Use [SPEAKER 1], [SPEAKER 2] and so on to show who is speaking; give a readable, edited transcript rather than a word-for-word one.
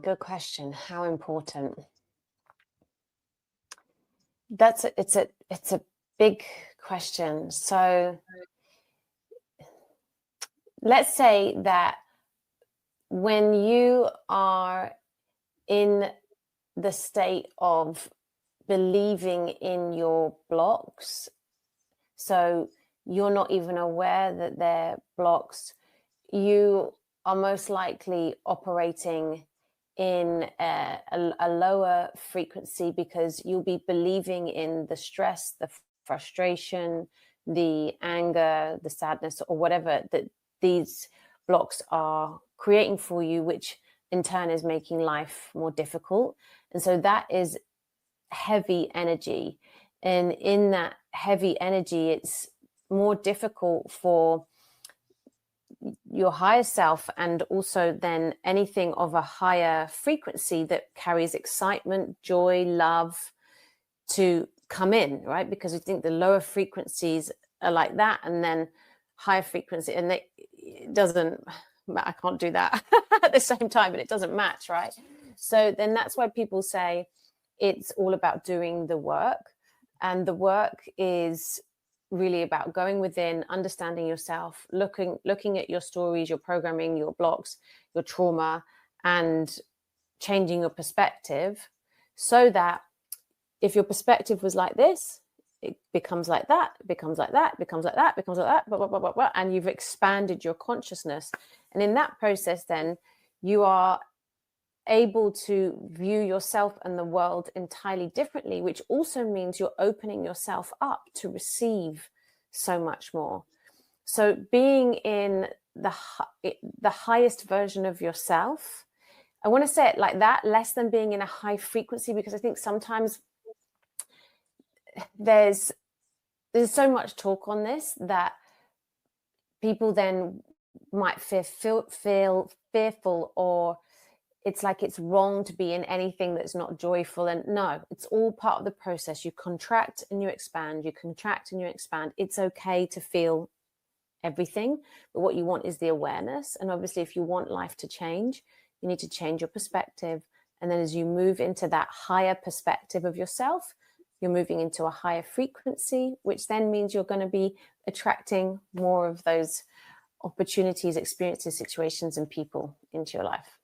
[SPEAKER 1] Good question. How important? It's a big question. So let's say that when you are in the state of believing in your blocks, so you're not even aware that they're blocks, you are most likely operating in a lower frequency, because you'll be believing in the stress, the frustration, the anger, the sadness, or whatever that these blocks are creating for you, which in turn is making life more difficult. And so that is heavy energy. And in that heavy energy, it's more difficult for your higher self, and also then anything of a higher frequency that carries excitement, joy, love, to come in, right? Because I think the lower frequencies are like that, and then higher frequency, and it doesn't, I can't do that at the same time, but it doesn't match, right? So then that's why people say it's all about doing the work, and the work is really about going within, understanding yourself, looking at your stories, your programming, your blocks, your trauma, and changing your perspective, so that if your perspective was like this, it becomes like that, becomes like that, becomes like that, becomes like that, blah, blah, blah, blah, blah, and you've expanded your consciousness. And in that process, then you are able to view yourself and the world entirely differently, which also means you're opening yourself up to receive so much more. So being in the highest version of yourself, I want to say it like that, less than being in a high frequency, because I think sometimes there's so much talk on this that people then might feel fearful, or it's like it's wrong to be in anything that's not joyful. And no, it's all part of the process. You contract and you expand, you contract and you expand. It's okay to feel everything, but what you want is the awareness. And obviously, if you want life to change, you need to change your perspective. And then as you move into that higher perspective of yourself, you're moving into a higher frequency, which then means you're going to be attracting more of those opportunities, experiences, situations, and people into your life.